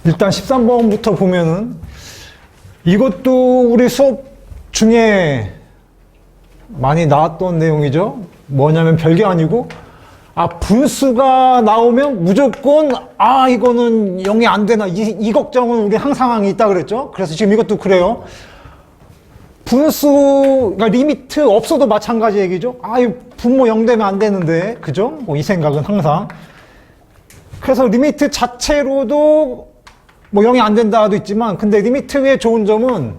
일단 13번부터 보면은 이것도 우리 수업 중에 많이 나왔던 내용이죠. 뭐냐면 별게 아니고 분수가 나오면 무조건 이거는 0이 안 되나 이 걱정은 우리 항상 있다 그랬죠. 그래서 지금 이것도 그래요. 분수, 그러니까 리미트 없어도 마찬가지 얘기죠. 이 분모 0 되면 안 되는데, 그죠? 이 생각은 항상. 그래서 리미트 자체로도 0이 안 된다도 있지만, 근데 리미트의 좋은 점은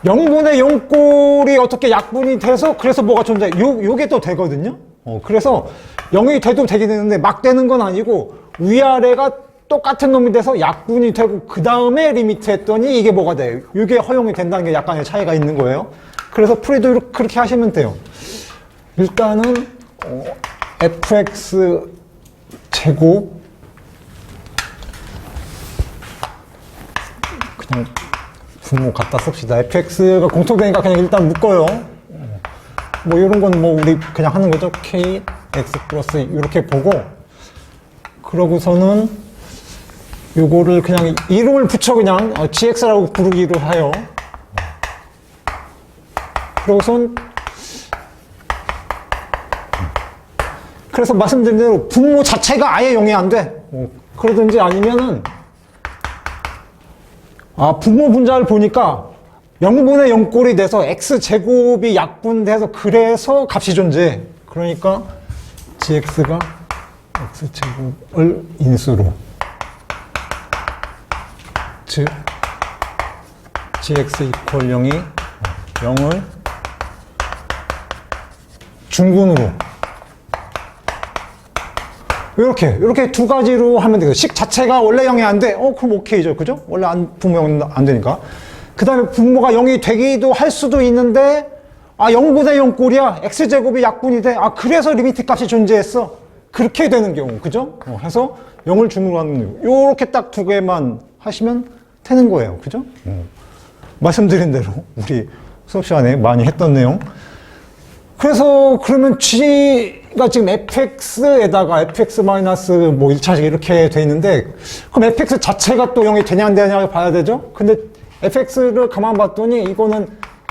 0분의 0꼴이 어떻게 약분이 돼서 그래서 뭐가 존재해. 요게 또 되거든요. 그래서 0이 돼도 되게 되는데 막 되는 건 아니고 위아래가 똑같은 놈이 돼서 약분이 되고 그 다음에 리미트 했더니 이게 뭐가 돼요. 이게 허용이 된다는 게 약간의 차이가 있는 거예요. 그래서 풀이도 그렇게 하시면 돼요. 일단은 fx 제곱 그냥 분모 갖다 씁시다. fx가 공통되니까 그냥 일단 묶어요. 이런 건 우리 그냥 하는 거죠. kx 플러스 이렇게 보고 그러고서는 요거를 그냥 이름을 붙여 그냥 gx라고 부르기로 해요. 그러고선 그래서 말씀드린 대로 분모 자체가 아예 0이 안 돼. 그러든지 아니면은 분모 분자를 보니까 0분의 0꼴이 돼서 x제곱이 약분돼서 그래서 값이 존재해. 그러니까 gx가 x제곱을 인수로 즉 gx 이퀄 0이 0을 중군으로 이렇게 두 가지로 하면 되겠죠. 식 자체가 원래 0이 안 돼. 그럼 오케이죠. 그죠? 원래 분모 0이 안 되니까. 그 다음에 분모가 0이 되기도 할 수도 있는데 0분의 0 꼴이야. x제곱이 약분이 돼. 그래서 리미트 값이 존재했어. 그렇게 되는 경우. 그죠? 해서 0을 중으로 하는 경우. 요렇게 딱 두 개만 하시면 되는 거예요. 그죠? 말씀드린 대로 우리 수업 시간에 많이 했던 내용. 그래서 그러면 g가 지금 fx에다가 fx 마이너스 1차식 이렇게 돼 있는데 그럼 fx 자체가 또 0이 되냐 안 되냐 봐야 되죠? 근데 fx를 가만 봤더니 이거는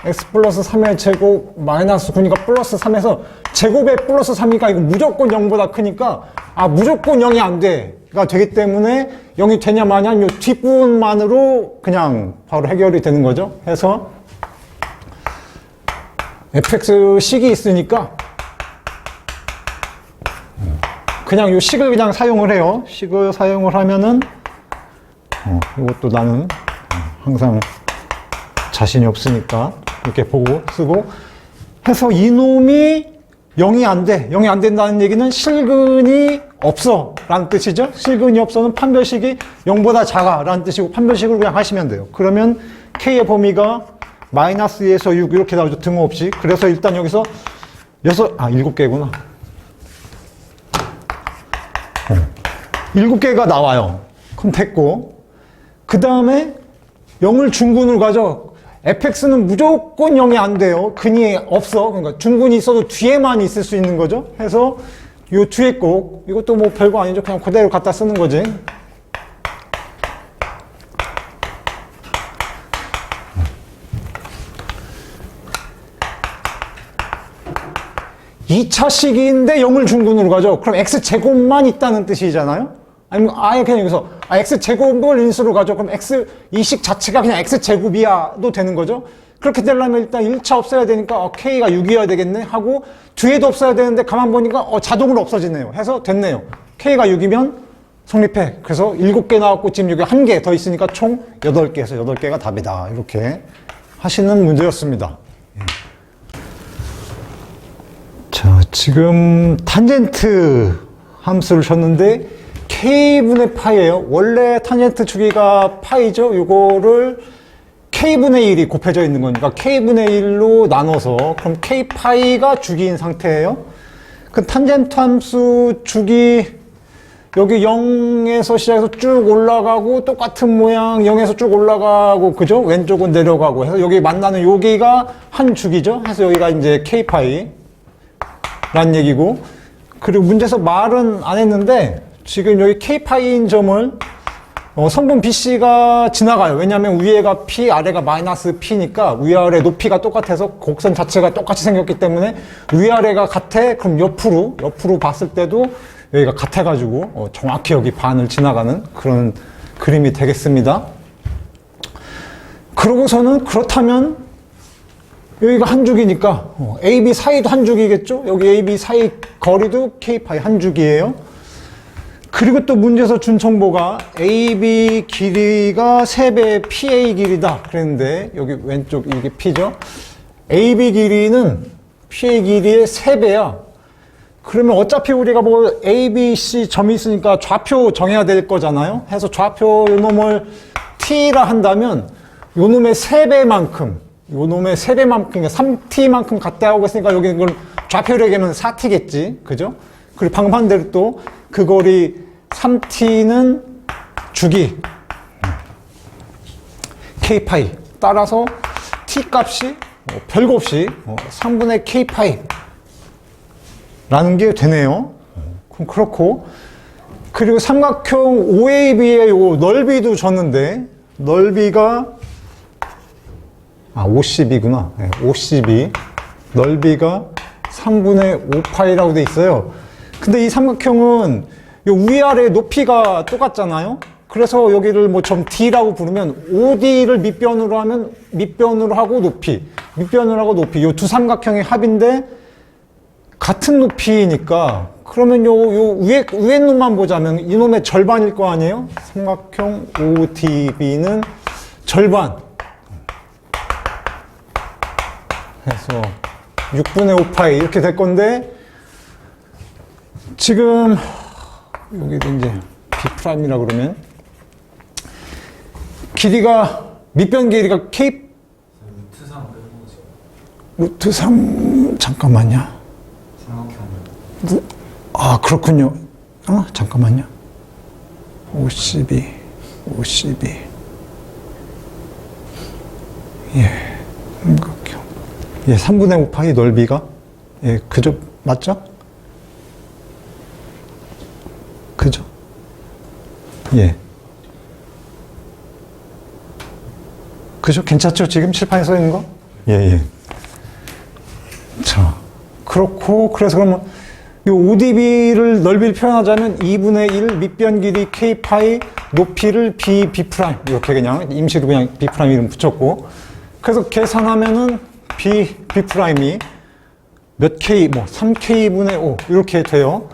x 플러스 3의 제곱 마이너스 9니까 플러스 3에서 제곱에 플러스 3이니까 이거 무조건 0보다 크니까 무조건 0이 안 돼. 가 되기 때문에 0이 되냐 마냐 이 뒷부분만으로 그냥 바로 해결이 되는 거죠. 해서 fx 식이 있으니까 그냥 이 식을 그냥 사용을 해요. 식을 사용을 하면은 이것도 나는 항상 자신이 없으니까 이렇게 보고 쓰고 해서 이놈이 0이 안 돼. 0이 안 된다는 얘기는 실근이 없어 라는 뜻이죠. 실근이 없어는 판별식이 0보다 작아 라는 뜻이고 판별식으로 그냥 하시면 돼요. 그러면 k의 범위가 마이너스 2에서 6 이렇게 나오죠. 등호 없이. 그래서 일단 여기서 7개구나. 7개가 나와요. 그럼 됐고 그 다음에 0을 중군으로 가죠. fx는 무조건 0이 안 돼요. 근이 없어. 그러니까 중군이 있어도 뒤에만 있을 수 있는 거죠. 해서 요 뒤에 꼭 이것도 별거 아니죠. 그냥 그대로 갖다 쓰는 거지. 이 차식인데 0을 중군으로 가죠. 그럼 x제곱만 있다는 뜻이잖아요. 아니면 아예 그냥 여기서 x제곱을 인수로 가죠. 그럼 이 식 자체가 그냥 x제곱이야도 되는 거죠. 그렇게 되려면 일단 1차 없애야 되니까 k가 6이어야 되겠네 하고 뒤에도 없어야 되는데 가만 보니까 자동으로 없어지네요. 해서 됐네요. k가 6이면 성립해. 그래서 7개 나왔고 지금 여기 1개 더 있으니까 총 8개에서 8개가 답이다. 이렇게 하시는 문제였습니다. 자, 지금 탄젠트 함수를 쳤는데 k분의 파이예요. 원래 탄젠트 주기가 파이죠. 이거를 k분의 1이 곱해져 있는 거니까 k분의 1로 나눠서 그럼 k파이가 주기인 상태예요. 그 탄젠트 함수 주기 여기 0에서 시작해서 쭉 올라가고 똑같은 모양 0에서 쭉 올라가고 그죠? 왼쪽은 내려가고 해서 여기 만나는 여기가 한 주기죠. 해서 여기가 이제 k파이 라는 얘기고 그리고 문제에서 말은 안 했는데 지금 여기 K파이인 점을 성분 BC가 지나가요. 왜냐하면 위에가 P, 아래가 마이너스 P니까 위아래 높이가 똑같아서 곡선 자체가 똑같이 생겼기 때문에 위아래가 같아. 그럼 옆으로 봤을 때도 여기가 같아가지고 정확히 여기 반을 지나가는 그런 그림이 되겠습니다. 그러고서는 그렇다면 여기가 한 줄기니까 AB 사이도 한 줄기겠죠? 여기 AB 사이 거리도 K파이 한 줄기예요. 그리고 또 문제에서 준 정보가 AB 길이가 3배의 PA 길이다 그랬는데 여기 왼쪽 이게 P죠? AB 길이는 PA 길이의 3배야. 그러면 어차피 우리가 뭐 ABC 점이 있으니까 좌표 정해야 될 거잖아요. 해서 좌표 요놈을 T라 한다면 요놈의 3배만큼 요놈의 3배만큼 그러니까 3T만큼 같다 하고 있으니까 여기 이걸 좌표로 얘기하면 4T겠지. 그죠? 그리고 방금 한 대로 또 그 거리 3T는 주기 K파이 따라서 T 값이 별거 없이 3분의 K파이 라는 게 되네요. 그럼 그렇고 그리고 삼각형 OAB의 요 넓이도 줬는데 넓이가 50이구나. 네, 50이 넓이가 3분의 5파이라고 돼 있어요. 근데 이 삼각형은 요 위아래 높이가 똑같잖아요. 그래서 여기를 뭐 점 D라고 부르면 OD를 밑변으로 하면 밑변으로 하고 높이 요 두 삼각형의 합인데 같은 높이니까 그러면 요 위에 놈만 보자면 이놈의 절반일 거 아니에요? 삼각형 ODB는 절반 해서 6분의 5파이 이렇게 될 건데 지금 여기도 이제 B'이라 그러면 길이가 밑변 길이가 K 루트 3 잠깐만요. 그렇군요. 잠깐만요. 52 삼각형 3분의 5파이 넓이가 그죠? 맞죠? 그죠? 그죠? 괜찮죠? 지금 칠판에 써 있는 거? 자, 그렇고, 그래서 그러면, 요 ODB를 넓이를 표현하자면 2분의 1 밑변 길이 K파이 높이를 B, B'. 이렇게 그냥 임시로 그냥 B' 이름 붙였고, 그래서 계산하면은 B'이 몇 K, 3K분의 5, 이렇게 돼요.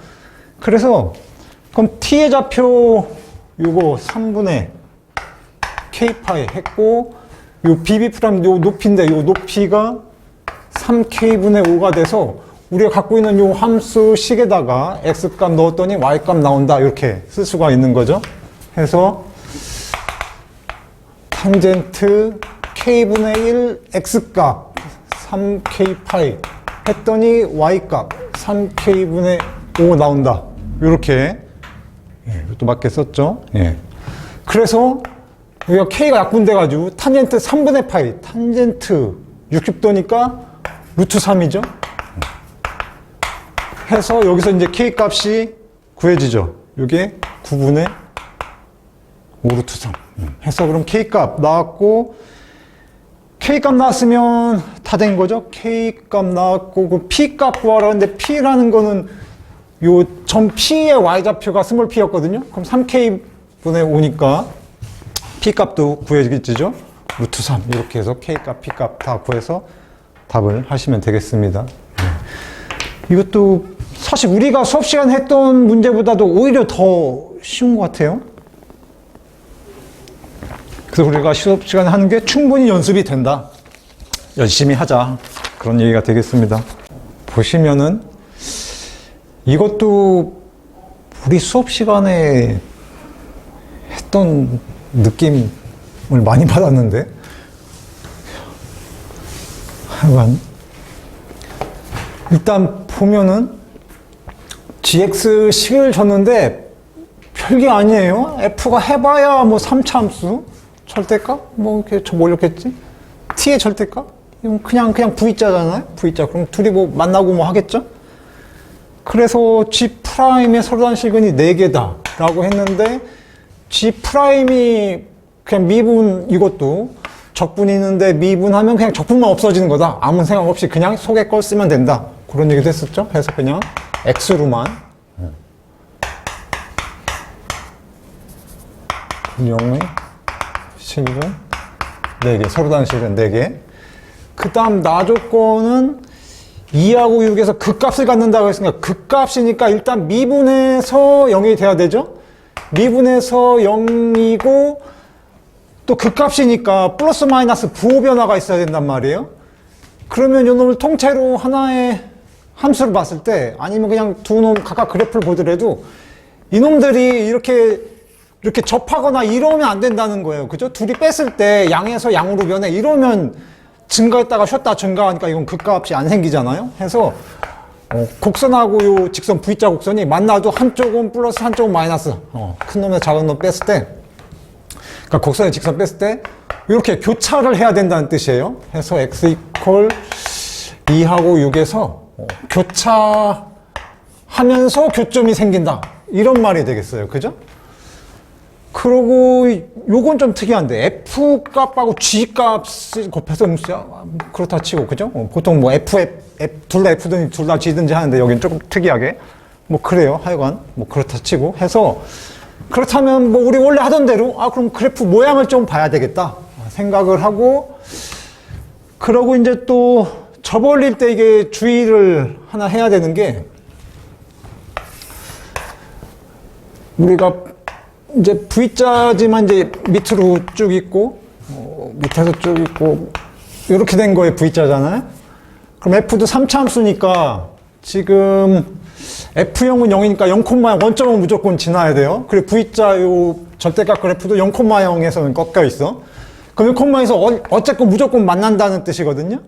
그래서, 그럼 T의 좌표 요거 3분의 K파이 했고 요 BB' 요 높이인데 요 높이가 3K분의 5가 돼서 우리가 갖고 있는 요 함수 식에다가 X값 넣었더니 Y값 나온다 이렇게 쓸 수가 있는 거죠. 해서 탄젠트 K분의 1 X값 3K파이 했더니 Y값 3K분의 5 나온다. 이렇게 또 맞게 썼죠. 그래서 여기가 K가 약분돼가지고 탄젠트 3분의 파이, 탄젠트 60도니까 루트 3이죠. 해서 여기서 이제 K 값이 구해지죠. 이게 9분의 5 루트 3. 해서 그럼 K 값 나왔고, K 값 나왔으면 다 된 거죠. K 값 나왔고, 그 P 값 구하라 근데 P라는 거는 요 점 P의 Y좌표가 스몰 P였거든요. 그럼 3K분의 5니까 P 값도 구해지죠. 루트 3 이렇게 해서 K 값, P 값 다 구해서 답을 하시면 되겠습니다. 이것도 사실 우리가 수업 시간 했던 문제보다도 오히려 더 쉬운 것 같아요. 그래서 우리가 수업 시간에 하는 게 충분히 연습이 된다. 열심히 하자. 그런 얘기가 되겠습니다. 보시면은 이것도 우리 수업 시간에 했던 느낌을 많이 받았는데 하여간 일단 보면은 gx식을 줬는데 별게 아니에요. f가 해봐야 뭐 3차 함수 절대값 뭐 이렇게 저 몰렸겠지. t의 절대값 이건 그냥 v자잖아요. v자 그럼 둘이 뭐 만나고 뭐 하겠죠. 그래서 G'의 서로단 실근이 4개다 라고 했는데 G'이 그냥 미분, 이것도 적분이 있는데 미분하면 그냥 적분만 없어지는 거다. 아무 생각 없이 그냥 속에 걸 쓰면 된다. 그런 얘기도 했었죠. 그래서 그냥 X로만 분용의 실근 4개, 서로단 실근 4개. 그 다음 나 조건은 2하고 6에서 극값을 갖는다고 했으니까 극값이니까 일단 미분해서 0이 돼야 되죠. 미분해서 0이고 또 극값이니까 플러스 마이너스 부호 변화가 있어야 된단 말이에요. 그러면 이 놈을 통째로 하나의 함수를 봤을 때 아니면 그냥 두 놈 각각 그래프를 보더라도 이 놈들이 이렇게 접하거나 이러면 안 된다는 거예요. 그죠? 둘이 뺐을 때 양에서 양으로 변해. 이러면 증가했다가 쉬었다 증가하니까 이건 극값이 안 생기잖아요. 해서 곡선하고 요 직선 V자 곡선이 만나도 한쪽은 플러스 한쪽은 마이너스. 큰 놈에서 작은 놈 뺐을 때, 그러니까 곡선에 직선 뺐을 때 이렇게 교차를 해야 된다는 뜻이에요. 해서 x 이퀄 2하고 6에서 교차하면서 교점이 생긴다. 이런 말이 되겠어요. 그죠? 그러고 요건 좀 특이한데 F 값하고 G 값을 곱해서 그렇다 치고 그죠? 보통 뭐 둘 다 F든지 둘 다 G든지 하는데 여긴 조금 특이하게 뭐 그래요. 하여간 뭐 그렇다 치고 해서 그렇다면 뭐 우리 원래 하던 대로 그럼 그래프 모양을 좀 봐야 되겠다 생각을 하고 그러고 이제 또 접올릴 때 이게 주의를 하나 해야 되는 게 우리가 이제 V자지만 이제 밑으로 쭉 있고 밑에서 쭉 있고 이렇게 된 거에 V자잖아요. 그럼 F도 3차 함수니까 지금 F0은 0이니까 0,0은 무조건 지나야 돼요. 그리고 V자 요 절대값 그래프도 0,0에서는 꺾여 있어. 그럼 0,0에서 어쨌건 무조건 만난다는 뜻이거든요.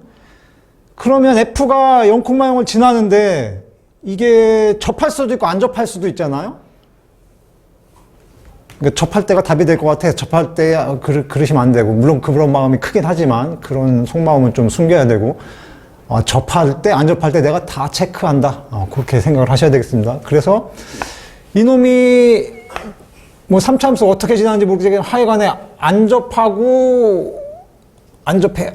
그러면 F가 0,0을 지나는데 이게 접할 수도 있고 안 접할 수도 있잖아요. 그러니까 접할 때가 답이 될 것 같아서 접할 때 그러시면 안 되고 물론 그런 마음이 크긴 하지만 그런 속마음은 좀 숨겨야 되고 접할 때 안 접할 때 내가 다 체크한다 그렇게 생각을 하셔야 되겠습니다. 그래서 이놈이 뭐 3차 함수 어떻게 지나는지 모르겠지만 하여간에 안 접하고 안 접해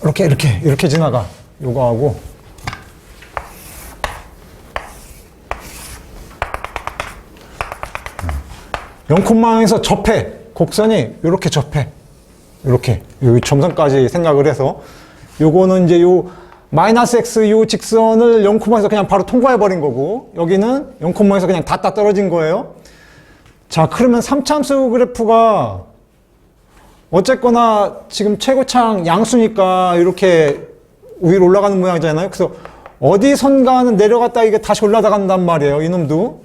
이렇게 지나가 요거하고 영콤망에서 접해 곡선이 이렇게 접해 이렇게 여기 점선까지 생각을 해서 요거는 이제 요 마이너스 x 요 직선을 0,에서 그냥 바로 통과해 버린 거고 여기는 0,에서 그냥 닿다 떨어진 거예요. 자 그러면 3차 함수 그래프가 어쨌거나 지금 최고창 양수니까 이렇게 위로 올라가는 모양이잖아요. 그래서 어디선가는 내려갔다 이게 다시 올라간단 말이에요. 이놈도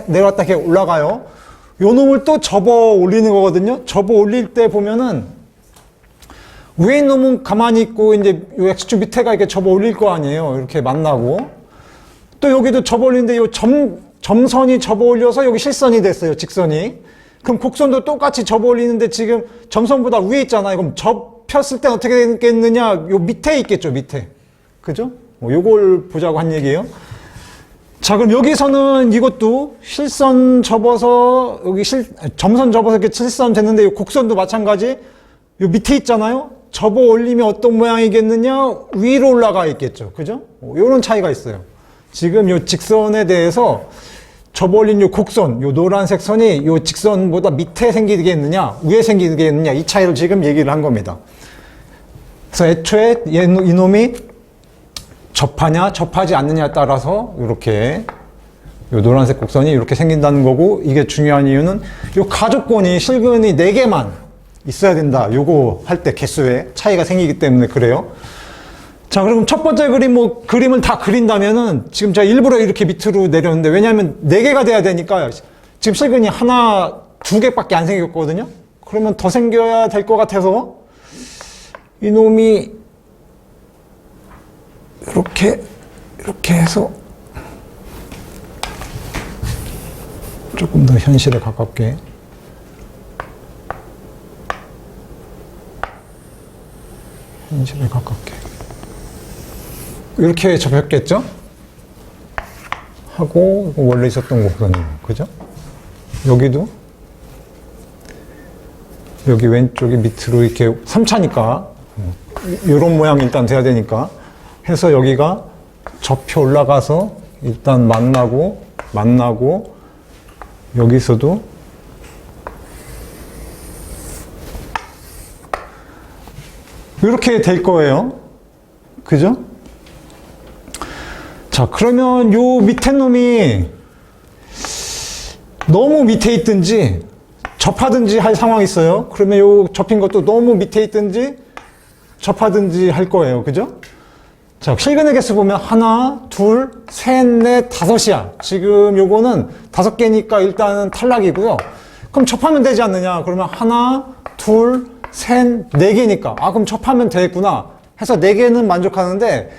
내려갔다 이렇게 올라가요. 요 놈을 또 접어 올리는 거거든요. 접어 올릴 때 보면은 위에 있는 놈은 가만히 있고 이제 요 x축 밑에가 이렇게 접어 올릴 거 아니에요. 이렇게 만나고 또 여기도 접어 올리는데 요 점선이 접어 올려서 여기 실선이 됐어요. 직선이. 그럼 곡선도 똑같이 접어 올리는데 지금 점선보다 위에 있잖아요. 그럼 접혔을 땐 어떻게 되겠느냐? 요 밑에 있겠죠. 밑에. 그죠? 요걸 보자고 한 얘기예요. 자, 그럼 여기서는 이것도 실선 접어서 여기 점선 접어서 이렇게 실선 됐는데 이 곡선도 마찬가지. 요 밑에 있잖아요. 접어 올리면 어떤 모양이겠느냐? 위로 올라가 있겠죠. 그죠? 요런 차이가 있어요. 지금 요 직선에 대해서 접어 올린 요 곡선, 요 노란색 선이 요 직선보다 밑에 생기겠느냐? 위에 생기겠느냐? 이 차이를 지금 얘기를 한 겁니다. 그래서 애초에 이놈이 접하냐 접하지 않느냐에 따라서 이렇게 요 노란색 곡선이 이렇게 생긴다는 거고 이게 중요한 이유는 요 가조건이 실근이 4개만 있어야 된다. 요거 할 때 개수에 차이가 생기기 때문에 그래요. 자, 그럼 첫 번째 그림을 다 그린다면은 지금 제가 일부러 이렇게 밑으로 내렸는데 왜냐하면 4개가 돼야 되니까 지금 실근이 하나, 2개밖에 안 생겼거든요. 그러면 더 생겨야 될 것 같아서 이놈이 이렇게 해서 조금 더 현실에 가깝게 이렇게 접혔겠죠? 하고 원래 있었던 곡선이고, 그죠? 여기도 여기 왼쪽이 밑으로 이렇게 3차니까 이런 모양이 일단 돼야 되니까 해서 여기가 접혀 올라가서 일단 만나고 여기서도 이렇게 될 거예요. 그죠? 자, 그러면 요 밑에 놈이 너무 밑에 있든지 접하든지 할 상황이 있어요. 그러면 요 접힌 것도 너무 밑에 있든지 접하든지 할 거예요. 그죠? 자, 실근의 개수 보면 하나, 둘, 셋, 넷, 다섯이야. 지금 요거는 5개니까 일단은 탈락이고요. 그럼 접하면 되지 않느냐? 그러면 하나, 둘, 셋, 4개니까. 아, 그럼 접하면 되겠구나. 해서 4개는 만족하는데,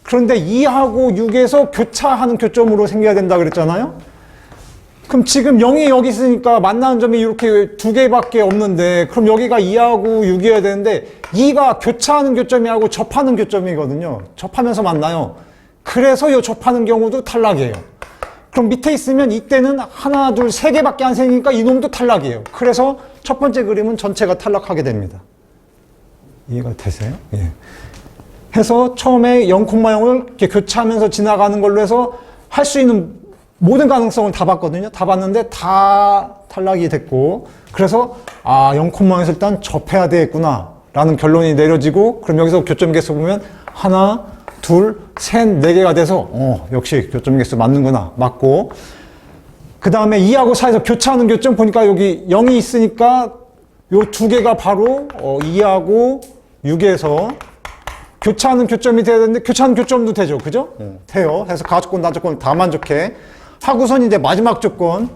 그런데 2하고 6에서 교차하는 교점으로 생겨야 된다 그랬잖아요? 그럼 지금 0이 여기 있으니까 만나는 점이 이렇게 2개밖에 없는데, 그럼 여기가 2하고 6이어야 되는데, 2가 교차하는 교점이하고 접하는 교점이거든요. 접하면서 만나요. 그래서 이 접하는 경우도 탈락이에요. 그럼 밑에 있으면 이때는 하나, 둘, 3개밖에 안 생기니까 이놈도 탈락이에요. 그래서 첫 번째 그림은 전체가 탈락하게 됩니다. 이해가 되세요? 예. 해서 처음에 0,0을 이렇게 교차하면서 지나가는 걸로 해서 할 수 있는 모든 가능성을 다 봤거든요. 다 봤는데 다 탈락이 됐고, 그래서 0,0에서 일단 접해야 되겠구나 라는 결론이 내려지고, 그럼 여기서 교점 개수 보면 하나, 둘, 셋, 4개가 돼서 역시 교점 개수 맞는구나. 맞고, 그 다음에 2하고 4에서 교차하는 교점 보니까 여기 0이 있으니까 요 2개가 바로 2하고 6에서 교차하는 교점이 돼야 되는데, 교차하는 교점도 되죠. 그죠? 돼요. 해서 가조건, 나조건 다 만족해. 하고선 이제 마지막 조건,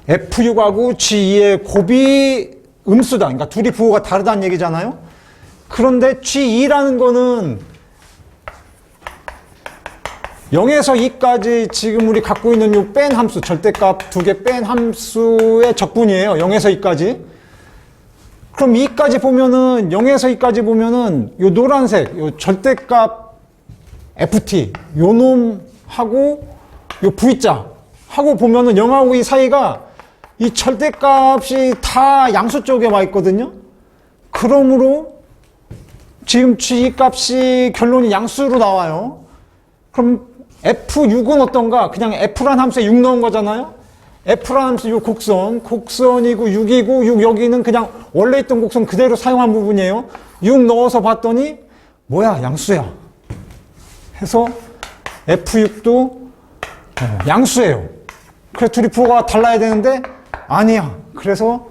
F6하고 G2의 곱이 음수다. 그러니까 둘이 부호가 다르다는 얘기잖아요. 그런데 G2라는 거는 0에서 2까지 지금 우리 갖고 있는 요 뺀 함수, 절대값 2개 뺀 함수의 적분이에요. 0에서 2까지. 그럼 2까지 보면은, 0에서 2까지 보면은 요 노란색, 요 절대값 FT, 요 놈하고 요 V자 하고 보면은 0하고 2 사이가 이 절대값이 다 양수 쪽에 와 있거든요. 그러므로 지금 G 값이 결론이 양수로 나와요. 그럼 F6은 어떤가? 그냥 F란 함수에 6 넣은 거잖아요. F란 함수 요 곡선이고 6이고 6 여기는 그냥 원래 있던 곡선 그대로 사용한 부분이에요. 6 넣어서 봤더니 뭐야? 양수야. 해서 F6도 양수예요. 그래서 둘이 부호가 달라야 되는데 아니야. 그래서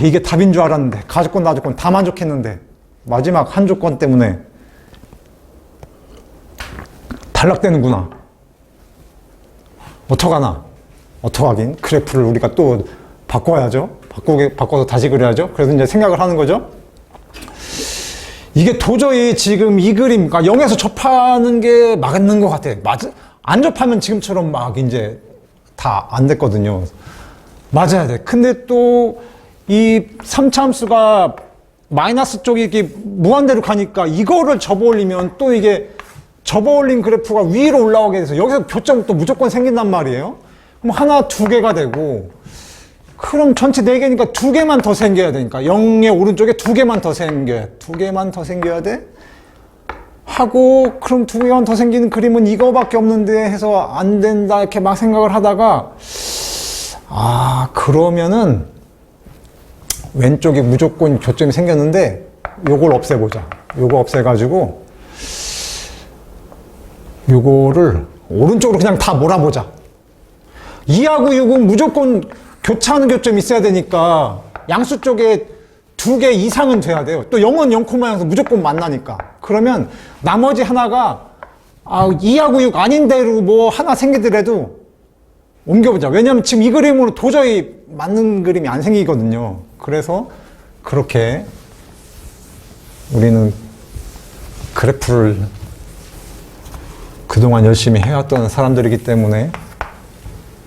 이게 답인 줄 알았는데, 가조건 나조건 다 만족했는데 마지막 한 조건 때문에 탈락되는구나. 어떡하나? 어떡하긴? 그래프를 우리가 또 바꿔야죠. 바꿔서 다시 그려야죠. 그래서 이제 생각을 하는 거죠. 이게 도저히 지금 이 그림, 그러니까 0에서 접하는 게 맞는 것 같아. 안 접하면 지금처럼 막 이제 다 안 됐거든요. 맞아야 돼. 근데 또 이 3차 함수가 마이너스 쪽이 이렇게 무한대로 가니까 이거를 접어 올리면 또 이게 접어 올린 그래프가 위로 올라오게 돼서 여기서 교점 또 무조건 생긴단 말이에요. 그럼 하나, 2개가 되고, 그럼 전체 4개니까 2개만 더 생겨야 되니까 0의 오른쪽에 2개만 더 생겨야 돼. 하고, 그럼 2개만 더 생기는 그림은 이거밖에 없는데 해서 안 된다 이렇게 막 생각을 하다가, 그러면은 왼쪽에 무조건 교점이 생겼는데 요걸 없애보자. 요거 없애가지고 요거를 오른쪽으로 그냥 다 몰아보자. 2하고 6은 무조건 교차하는 교점이 있어야 되니까 양수 쪽에 2개 이상은 돼야 돼요. 또 0은 0,0에서 무조건 만나니까. 그러면 나머지 하나가 2하고 6 아닌 대로 뭐 하나 생기더라도 옮겨보자. 왜냐면 지금 이 그림으로 도저히 맞는 그림이 안 생기거든요. 그래서 그렇게 우리는 그래프를 그동안 열심히 해왔던 사람들이기 때문에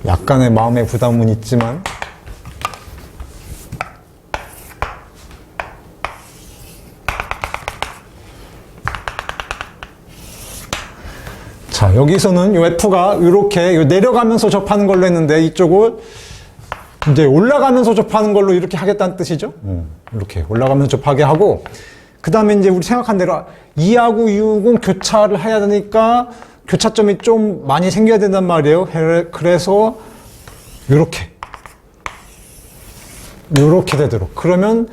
약간의 마음의 부담은 있지만 자, 여기서는 요 F가 이렇게 내려가면서 접하는 걸로 했는데 이쪽을 이제 올라가면서 접하는 걸로 이렇게 하겠다는 뜻이죠. 이렇게 올라가면서 접하게 하고, 그 다음에 이제 우리 생각한 대로 2하고 6은 교차를 해야 되니까 교차점이 좀 많이 생겨야 된단 말이에요. 그래서 이렇게 되도록. 그러면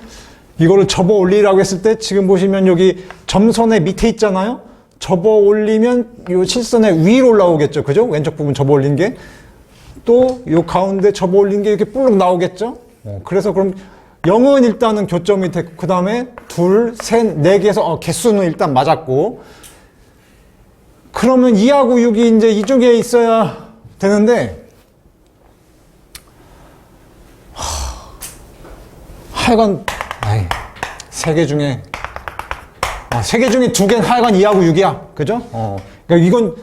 이거를 접어 올리라고 했을 때 지금 보시면 여기 점선의 밑에 있잖아요. 접어 올리면 이 실선의 위로 올라오겠죠. 그죠? 왼쪽 부분 접어 올린 게. 또 이 가운데 접어 올린 게 이렇게 뿔룩 나오겠죠. 그래서 그럼 0은 일단은 교점이 됐고, 그 다음에 2, 3, 4개에서 개수는 일단 맞았고, 그러면 2하고 6이 이제 이쪽에 있어야 되는데, 하여간 3개 중에 2개는 하여간 2하고 6이야. 그죠? 그러니까 이건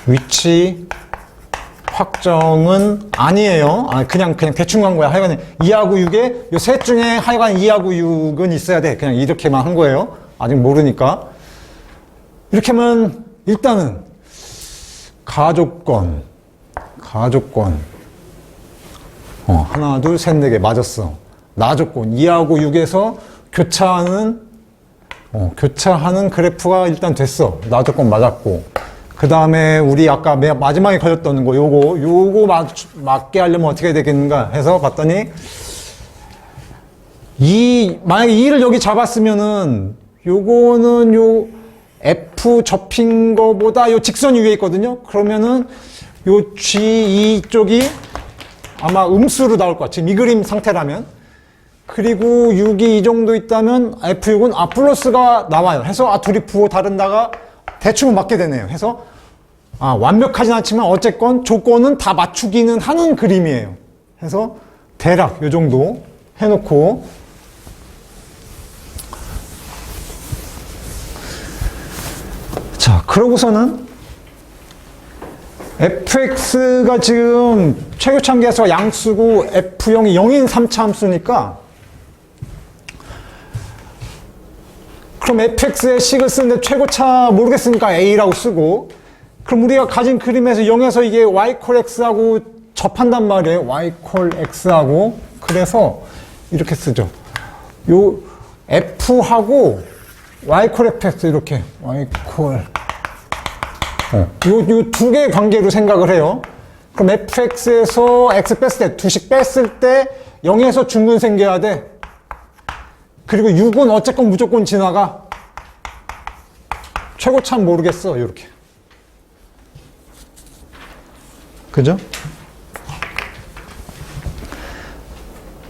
위치 확정은 아니에요. 그냥 대충 간 거야. 하여간 2하고 6에 요 셋 중에 하여간 2하고 6은 있어야 돼. 그냥 이렇게만 한 거예요. 아직 모르니까. 이렇게 하면 일단은 가조건 하나, 둘, 셋, 네 개 맞았어. 나조건 2하고 6에서 교차하는 그래프가 일단 됐어. 나조건 맞았고, 그 다음에 우리 아까 마지막에 걸렸던 거 요거 맞게 하려면 어떻게 해야 되겠는가 해서 봤더니 만약에 2를 여기 잡았으면은 요거는 요 F 접힌 거보다 요 직선이 위에 있거든요. 그러면은 요 G2 쪽이 아마 음수로 나올 거야. 지금 이 그림 상태라면. 그리고 6이 이 정도 있다면 F6은 플러스가 나와요. 해서 둘이 부호 다른다가 대충 맞게 되네요. 해서 완벽하진 않지만 어쨌건 조건은 다 맞추기는 하는 그림이에요. 해서 대략 요 정도 해놓고, 자, 그러고서는 fx가 지금 최교차함계에서 양수고 f0이 0인 3차 함수니까, 그럼 fx의 식을 쓰는데 최고차 모르겠으니까 a라고 쓰고, 그럼 우리가 가진 그림에서 0에서 이게 y 콜 x하고 접한단 말이에요. y 콜 x하고. 그래서 이렇게 쓰죠. 요 f하고 y 콜 fx 이렇게 y 콜 요 두 개의 관계로 생각을 해요. 그럼 fx에서 x 뺐을 때, 두씩 뺐을 때 0에서 중근 생겨야 돼. 그리고 6은 어쨌건 무조건 지나가. 최고차는 모르겠어. 이렇게. 그죠?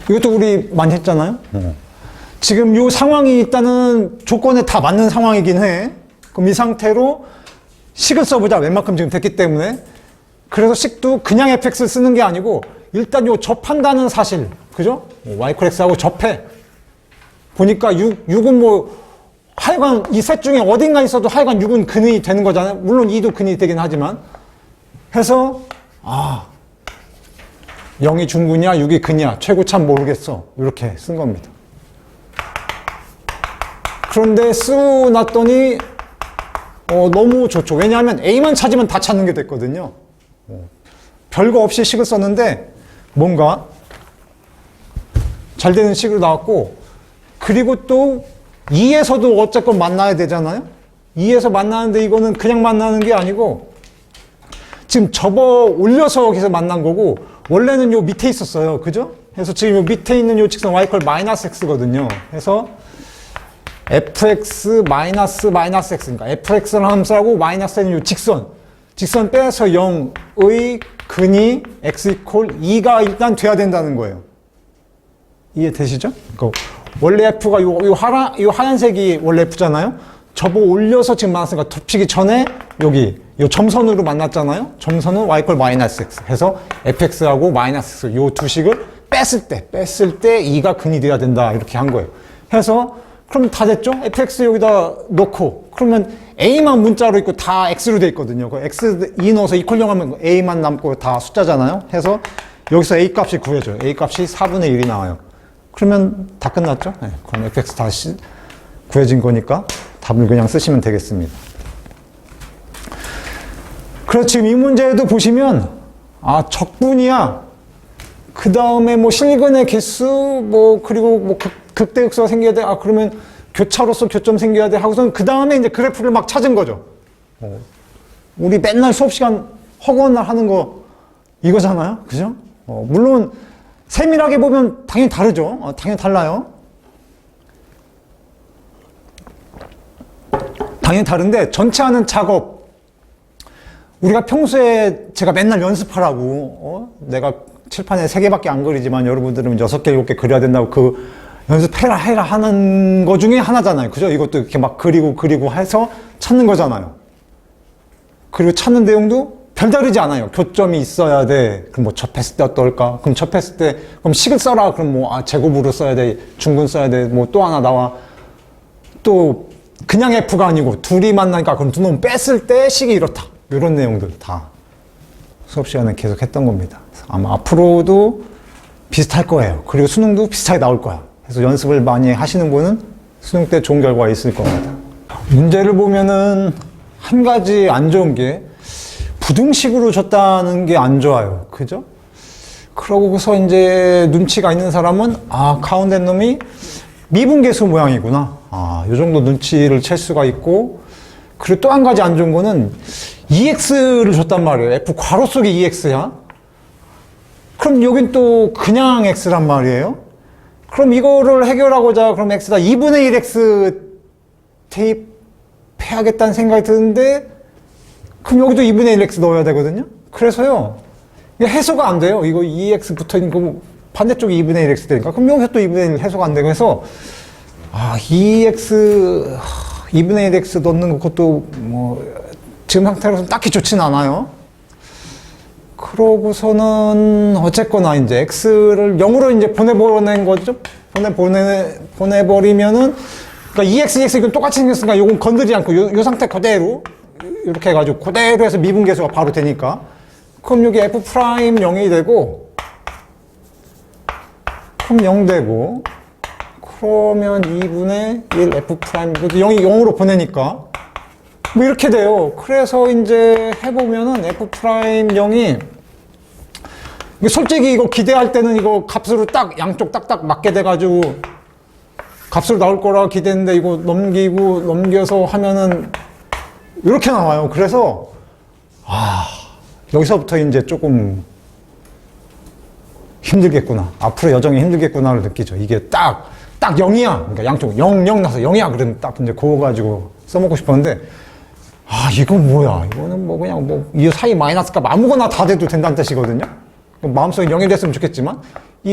이것도 우리 많이 했잖아요. 지금 이 상황이 일단은 조건에 다 맞는 상황이긴 해. 그럼 이 상태로 식을 써보자. 웬만큼 지금 됐기 때문에. 그래서 식도 그냥 fx 쓰는 게 아니고 일단 요 접한다는 사실. 그죠? y 콜 x하고 접해. 보니까 6은 뭐 하여간 이 셋 중에 어딘가 있어도 하여간 6은 근이 되는 거잖아요. 물론 2도 근이 되긴 하지만. 해서 0이 중근이야 6이 근이야 최고참 모르겠어. 이렇게 쓴 겁니다. 그런데 쓰고 났더니 너무 좋죠. 왜냐하면 A만 찾으면 다 찾는 게 됐거든요. 별거 없이 식을 썼는데 뭔가 잘 되는 식으로 나왔고, 그리고 또 2에서도 어쨌건 만나야 되잖아요. 2에서 만나는데 이거는 그냥 만나는 게 아니고 지금 접어 올려서 여기서 만난 거고, 원래는 요 밑에 있었어요. 그죠? 그래서 지금 요 밑에 있는 요 직선 y 콜 마이너스 x거든요. 그래서 fx 마이너스 x니까 fx는 함수하고 마이너스는 요 직선 빼서 0의 근이 x 이퀄 2가 일단 돼야 된다는 거예요. 이해되시죠? 그러니까 원래 f가 요 하얀색이 원래 f잖아요. 접어 올려서 지금 만났으니까 덮치기 전에 여기 요 점선으로 만났잖아요. 점선은 y 콜 마이너스 x 해서 fx하고 마이너스 x 요 두 식을 뺐을 때 2가 근이 돼야 된다. 이렇게 한 거예요. 해서 그럼 다 됐죠? fx 여기다 넣고, 그러면 a만 문자로 있고 다 x로 돼 있거든요. 그 x 2 넣어서 이퀄 0 하면 a만 남고 다 숫자잖아요. 해서 여기서 a 값이 구해져요. a 값이 4분의 1이 나와요. 그러면 다 끝났죠? 네, 그럼 fx 다시 구해진 거니까 답을 그냥 쓰시면 되겠습니다. 그래서 지금 이 문제도 보시면, 아, 적분이야. 그 다음에 뭐 실근의 개수, 뭐, 그리고 뭐 극대극소가 생겨야 돼. 아, 그러면 교차로서 교점 생겨야 돼. 하고선 그 다음에 이제 그래프를 막 찾은 거죠. 우리 맨날 수업 시간 허구한 날 하는 거 이거잖아요. 그죠? 물론 세밀하게 보면 당연히 다르죠. 당연히 달라요. 당연히 다른데 전체 하는 작업, 우리가 평소에 제가 맨날 연습하라고 내가 칠판에 3개밖에 안 그리지만 여러분들은 6개, 7개 그려야 된다고 그 연습해라 해라 하는 거 중에 하나잖아요. 그죠? 이것도 이렇게 막 그리고 해서 찾는 거잖아요. 그리고 찾는 내용도 별다르지 않아요. 교점이 있어야 돼. 그럼 뭐 접했을 때 어떨까? 그럼 접했을 때 그럼 식을 써라. 그럼 뭐 제곱으로 써야 돼. 중근 써야 돼. 뭐 또 하나 나와. 또 그냥 F가 아니고 둘이 만나니까 그럼 두 놈 뺐을 때 식이 이렇다. 이런 내용들 다 수업 시간에 계속 했던 겁니다. 아마 앞으로도 비슷할 거예요. 그리고 수능도 비슷하게 나올 거야. 그래서 연습을 많이 하시는 분은 수능 때 좋은 결과가 있을 겁니다. 문제를 보면은 한 가지 안 좋은 게 부등식으로 줬다는 게 안 좋아요. 그죠? 그러고서 이제 눈치가 있는 사람은 아, 가운데 놈이 미분계수 모양이구나. 아, 요 정도 눈치를 챌 수가 있고, 그리고 또 한 가지 안 좋은 거는 EX를 줬단 말이에요. F 괄호 속에 EX야. 그럼 여긴 또 그냥 X란 말이에요. 그럼 이거를 해결하고자 그럼 X다 2분의 1 X 대입해야겠다는 생각이 드는데, 그럼 여기도 2분의 1 X 넣어야 되거든요. 그래서요, 이게 해소가 안 돼요. 이거 2X 붙어 있는 거 반대쪽이 2분의 1 X 되니까. 그럼 여기서 또 2분의 1 해소가 안 되고 해서, 아, 2분의 1 X 넣는 것도 뭐, 지금 상태로서는 딱히 좋진 않아요. 그러고서는 어쨌거나 이제 X를 0으로 이제 보내보낸 거죠. 보내버리면은, 그러니까 2X, 2X 이건 똑같이 생겼으니까 요건 건드리지 않고 요 상태 그대로 이렇게 해가지고 그대로 해서 미분계수가 바로 되니까. 그럼 여기 F 프라임 0이 되고, 그럼 0 되고, 그러면 2분의 1 F 프라임, 0이 0으로 보내니까. 뭐 이렇게 돼요. 그래서 이제 해보면은 F 프라임 0이, 솔직히 이거 기대할 때는 이거 값으로 딱 양쪽 딱딱 맞게 돼가지고 값으로 나올 거라 기대했는데 이거 넘겨서 하면은 이렇게 나와요. 그래서 여기서부터 이제 조금 힘들겠구나. 앞으로 여정이 힘들겠구나를 느끼죠. 이게 딱 0이야. 그러니까 양쪽 0, 0 나서 0이야. 그러면 딱 이제 그거 가지고 써먹고 싶었는데, 이건 뭐야. 이거는 뭐 그냥 뭐 이 사이 마이너스 값 아무거나 다 돼도 된다는 뜻이거든요. 마음속에 0이 됐으면 좋겠지만,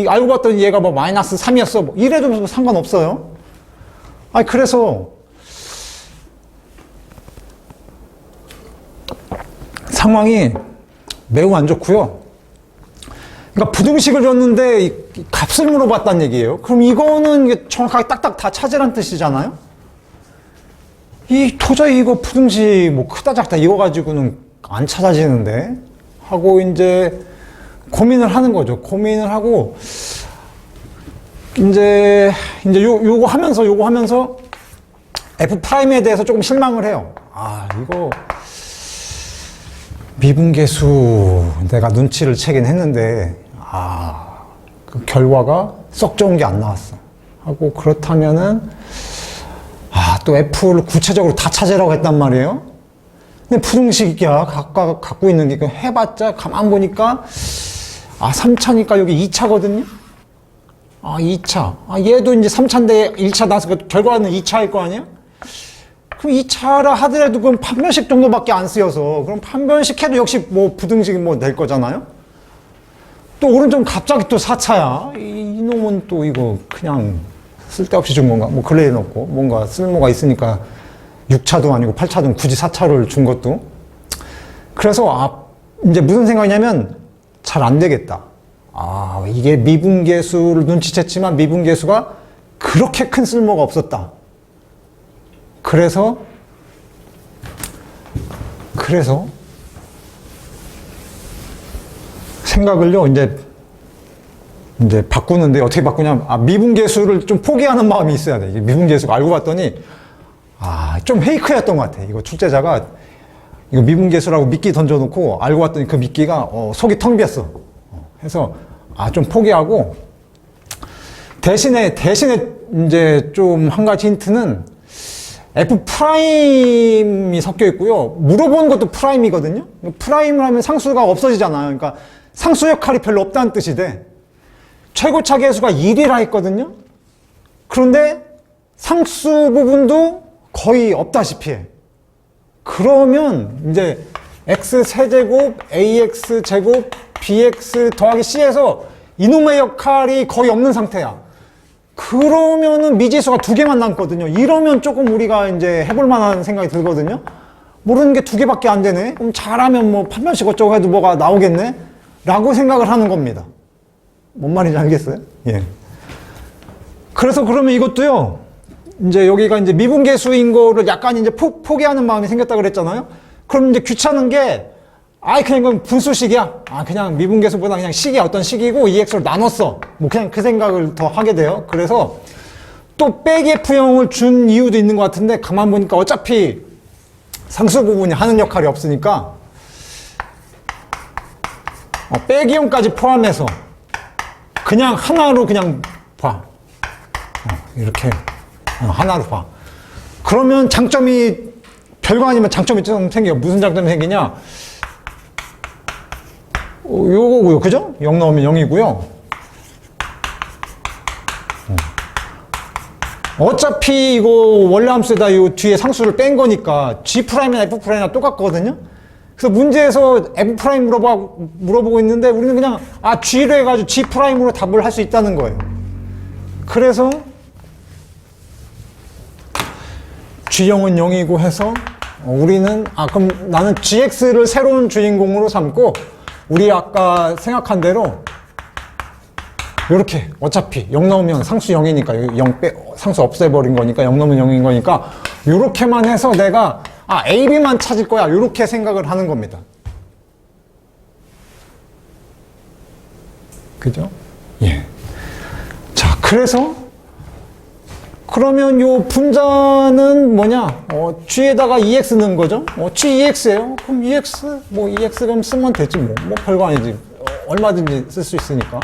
알고 봤더니 얘가 뭐 마이너스 3이었어. 뭐 이래도 상관없어요. 그래서 상황이 매우 안 좋고요. 그러니까 부등식을 줬는데 값을 물어봤다는 얘기예요. 그럼 이거는 정확하게 딱딱 다 찾으란 뜻이잖아요. 도저히 이거 부등식 뭐 크다 작다 이거 가지고는 안 찾아지는데 하고 이제 고민을 하는 거죠. 고민을 하고 이제 요거 하면서 F 프라임에 대해서 조금 실망을 해요. 이거 미분계수 내가 눈치를 채긴 했는데 그 결과가 썩 좋은 게 안 나왔어 하고, 그렇다면은 또 F를 구체적으로 다 찾으라고 했단 말이에요. 근데 부등식이야 갖고 있는 게 해봤자 가만 보니까 3차니까 여기 2차거든요. 2차. 얘도 이제 3차인데 1차 나서 결과는 2차일 거 아니야? 그럼 2차라 하더라도 그럼 판별식 정도밖에 안 쓰여서, 그럼 판별식 해도 역시 뭐 부등식이 뭐 될 거잖아요? 또 오른쪽 갑자기 또 4차야. 이놈은 또 이거 그냥 쓸데없이 준 건가? 뭐 글레이 넣고 뭔가 쓸모가 있으니까 6차도 아니고 8차도 굳이 4차를 준 것도. 그래서 이제 무슨 생각이냐면 잘 안 되겠다. 이게 미분계수를 눈치챘지만 미분계수가 그렇게 큰 쓸모가 없었다. 그래서 생각을요 이제 바꾸는데 어떻게 바꾸냐면 미분계수를 좀 포기하는 마음이 있어야 돼. 미분계수가 알고 봤더니 좀 페이크였던 것 같아. 이거 출제자가 이거 미분계수라고 미끼 던져놓고 알고 봤더니 그 미끼가 속이 텅 비었어. 해서 좀 포기하고 대신에 이제 좀 한 가지 힌트는 F 프라임이 섞여 있고요. 물어보는 것도 프라임이거든요. 프라임을 하면 상수가 없어지잖아요. 그러니까 상수 역할이 별로 없다는 뜻이 돼. 최고차 계수가 1이라 했거든요. 그런데 상수 부분도 거의 없다시피 해. 그러면 이제 x 세제곱, ax 제곱, bx 더하기 c에서 이놈의 역할이 거의 없는 상태야. 그러면은 미지수가 2개만 남거든요. 이러면 조금 우리가 이제 해볼 만한 생각이 들거든요. 모르는 게 2개밖에 안 되네. 그럼 잘하면 뭐 판별식 어쩌고 해도 뭐가 나오겠네? 라고 생각을 하는 겁니다. 뭔 말인지 알겠어요? 예. 그래서 그러면 이것도요, 이제 여기가 이제 미분계수인 거를 약간 이제 포기하는 마음이 생겼다 그랬잖아요? 그럼 이제 귀찮은 게, 그냥 이건 분수식이야. 그냥 미분계수보다 그냥 식이 어떤 식이고 EX로 나눴어. 뭐 그냥 그 생각을 더 하게 돼요. 그래서 또 빼기 F형을 준 이유도 있는 것 같은데, 가만 보니까 어차피 상수 부분이 하는 역할이 없으니까, 빼기형까지 포함해서 그냥 하나로 그냥 봐. 이렇게 하나로 봐. 그러면 장점이 별거 아니면 장점이 좀 생겨요. 무슨 장점이 생기냐? 요거고요. 그죠? 0 나오면 0이고요. 어차피 이거 원래 함수에다 요 뒤에 상수를 뺀 거니까 G'이나 F'이나 똑같거든요. 그래서 문제에서 F' 물어보고 있는데 우리는 그냥 G로 해가지고 G'으로 답을 할 수 있다는 거예요. 그래서 G형은 0이고 해서 우리는 그럼 나는 GX를 새로운 주인공으로 삼고 우리 아까 생각한 대로 이렇게 어차피 0 나오면 상수 0이니까 0 상수 없애버린 거니까 0 나오면 0인 거니까 이렇게만 해서 내가 A, B만 찾을 거야 이렇게 생각을 하는 겁니다. 그죠? 예. 자, 그래서 그러면 요 분자는 뭐냐? G에다가 EX 넣은 거죠? G EX예요. 그럼 EX, 뭐 EX 그럼 쓰면 되지 뭐. 뭐 별거 아니지. 얼마든지 쓸 수 있으니까.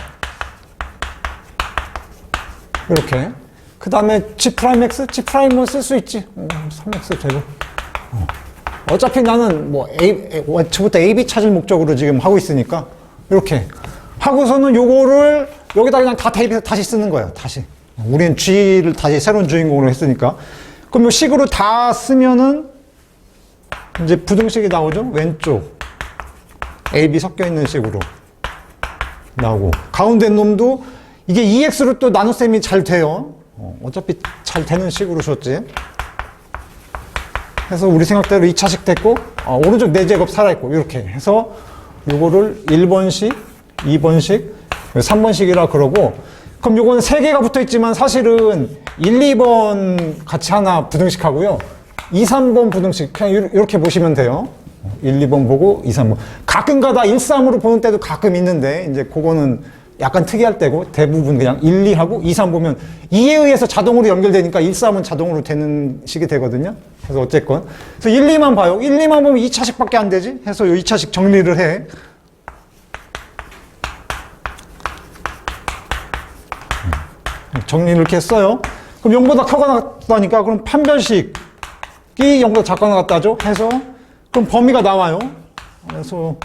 이렇게. 그 다음에 G'X? G'뭐 쓸 수 있지. 3X 되고. 어차피 나는 뭐 원초부터 AB 찾을 목적으로 지금 하고 있으니까. 이렇게. 하고서는 요거를 여기다 그냥 다 대입해서 다시 쓰는 거예요. 다시. 우리는 G를 다시 새로운 주인공으로 했으니까. 그럼 요 식으로 다 쓰면은 이제 부등식이 나오죠? 왼쪽. A, B 섞여 있는 식으로 나오고. 가운데 놈도 이게 EX로 또 나눗셈이 잘 돼요. 어차피 잘 되는 식으로 줬지. 해서 우리 생각대로 2차식 됐고, 오른쪽 4제곱 살아있고, 이렇게 해서 요거를 1번식, 2번식, 3번식이라 그러고, 그럼 요건 3개가 붙어 있지만 사실은 1, 2번 같이 하나 부등식 하고요. 2, 3번 부등식 그냥 이렇게 보시면 돼요. 1, 2번 보고 2, 3번. 가끔 가다 1, 3으로 보는 때도 가끔 있는데 이제 그거는 약간 특이할 때고 대부분 그냥 1, 2 하고 2, 3 보면 2에 의해서 자동으로 연결되니까 1, 3은 자동으로 되는 식이 되거든요. 그래서 어쨌건. 그래서 1, 2만 봐요. 1, 2만 보면 2차식밖에 안 되지. 해서 요 2차식 정리를 해. 정리를 이렇게 했어요. 그럼 0보다 커가 나갔다니까 그럼 판별식이 0보다 작가 나갔다죠. 해서 그럼 범위가 나와요. 그래서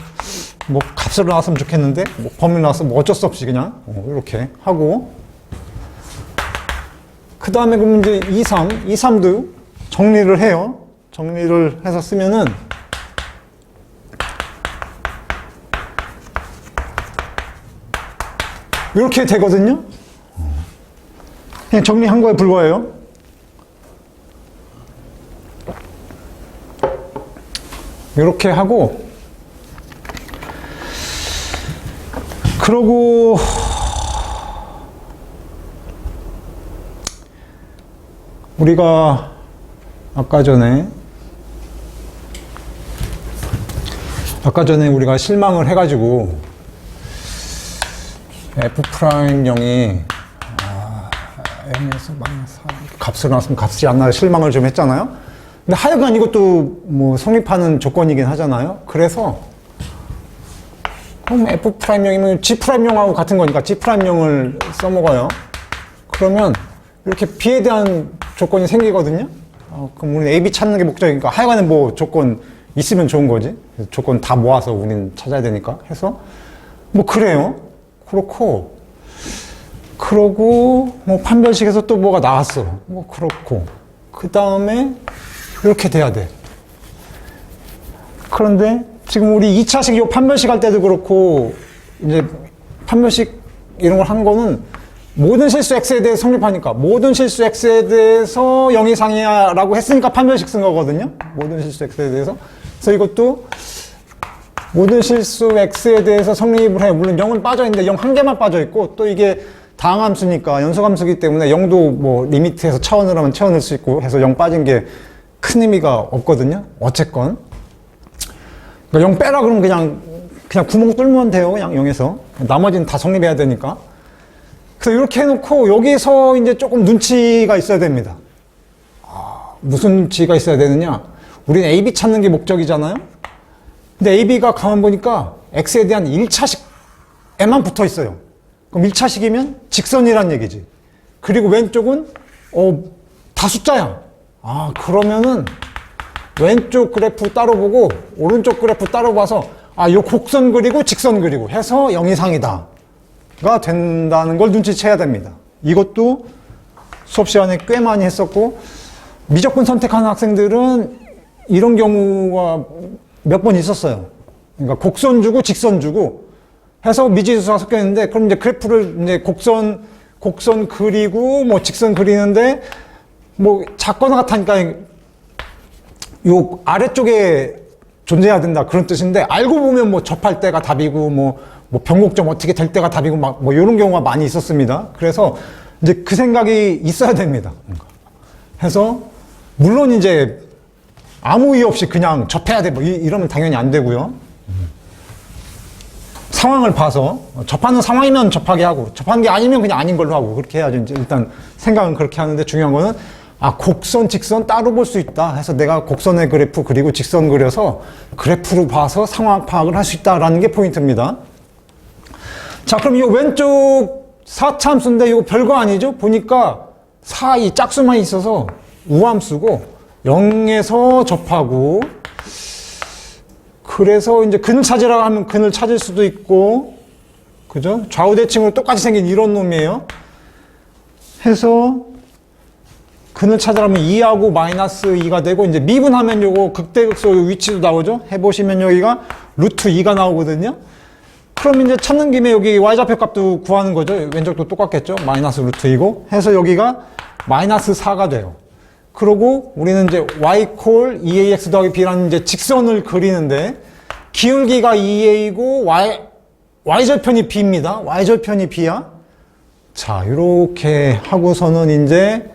뭐 값으로 나왔으면 좋겠는데 뭐 범위 나왔으면 뭐 어쩔 수 없이 그냥 이렇게 하고 그 다음에 그럼 이제 2, 3도 정리를 해요. 정리를 해서 쓰면은 이렇게 되거든요. 그냥 정리한 거에 불과해요. 이렇게 하고 그러고 우리가 아까 전에 우리가 실망을 해가지고 F'0이 M에서 -4 값으로 나왔으면 값이 안 나서 실망을 좀 했잖아요. 근데 하여간 이것도 뭐 성립하는 조건이긴 하잖아요. 그래서 그럼 F'용이면 G'용하고 같은 거니까 G'용을 써먹어요. 그러면 이렇게 B에 대한 조건이 생기거든요. 그럼 우리는 AB 찾는 게 목적이니까 하여간에 뭐 조건 있으면 좋은 거지. 조건 다 모아서 우리는 찾아야 되니까 해서 뭐 그래요. 그러고 뭐 판별식에서 또 뭐가 나왔어. 뭐 그렇고 그 다음에 이렇게 돼야 돼. 그런데 지금 우리 2차식 요 판별식 할 때도 그렇고 이제 판별식 이런 걸 한 거는 모든 실수 x에 대해서 성립하니까 모든 실수 x에 대해서 0 이상이야 라고 했으니까 판별식 쓴 거거든요. 모든 실수 x에 대해서. 그래서 이것도 모든 실수 x에 대해서 성립을 해. 물론 0은 빠져있는데 0 한 개만 빠져있고 또 이게 다항함수니까 연소함수기 때문에 0도 뭐 리미트에서 차원을 하면 채워넣을 수 있고 해서 0 빠진 게 큰 의미가 없거든요. 어쨌건. 그러니까 0 빼라 그러면 그냥 구멍 뚫으면 돼요. 그냥 0에서. 나머지는 다 성립해야 되니까. 그래서 이렇게 해놓고 여기서 이제 조금 눈치가 있어야 됩니다. 무슨 눈치가 있어야 되느냐? 우리는 AB 찾는 게 목적이잖아요? 근데 AB가 가만 보니까 X에 대한 1차식에만 붙어 있어요. 그럼 1차식이면 직선이란 얘기지. 그리고 왼쪽은 다 숫자야. 그러면은 왼쪽 그래프 따로 보고 오른쪽 그래프 따로 봐서 요 곡선 그리고 직선 그리고 해서 0 이상이다 가 된다는 걸 눈치채야 됩니다. 이것도 수업 시간에 꽤 많이 했었고 미적분 선택하는 학생들은 이런 경우가 몇 번 있었어요. 그러니까 곡선 주고 직선 주고 해서 미지수가 섞여 있는데 그럼 이제 그래프를 이제 곡선 그리고 뭐 직선 그리는데 뭐 작거나 같으니까 요 아래쪽에 존재해야 된다 그런 뜻인데 알고 보면 뭐 접할 때가 답이고 뭐 변곡점 어떻게 될 때가 답이고 막 뭐 이런 경우가 많이 있었습니다. 그래서 이제 그 생각이 있어야 됩니다. 해서 물론 이제 아무 이유 없이 그냥 접해야 돼 뭐 이러면 당연히 안 되고요. 상황을 봐서 접하는 상황이면 접하게 하고 접하는 게 아니면 그냥 아닌 걸로 하고 그렇게 해야지. 이제 일단 생각은 그렇게 하는데 중요한 거는 곡선, 직선 따로 볼 수 있다 해서 내가 곡선의 그래프 그리고 직선 그려서 그래프로 봐서 상황 파악을 할 수 있다라는 게 포인트입니다. 자, 그럼 이 왼쪽 4차함수인데 이거 별거 아니죠? 보니까 4, 이 짝수만 있어서 우함수고 0에서 접하고 그래서 이제 근 찾으라고 하면 근을 찾을 수도 있고 그죠? 좌우대칭으로 똑같이 생긴 이런 놈이에요. 해서 근을 찾으라면 2하고 마이너스 2가 되고 이제 미분하면 요거 극대극소 위치도 나오죠? 해보시면 여기가 루트 2가 나오거든요? 그럼 이제 찾는 김에 여기 y좌표 값도 구하는 거죠? 왼쪽도 똑같겠죠? 마이너스 루트 2고 해서 여기가 마이너스 4가 돼요. 그러고 우리는 이제 y 콜 2ax 더하기 b라는 이제 직선을 그리는데 기울기가 2a고 y절편이 b입니다. y절편이 b야. 자, 이렇게 하고서는 이제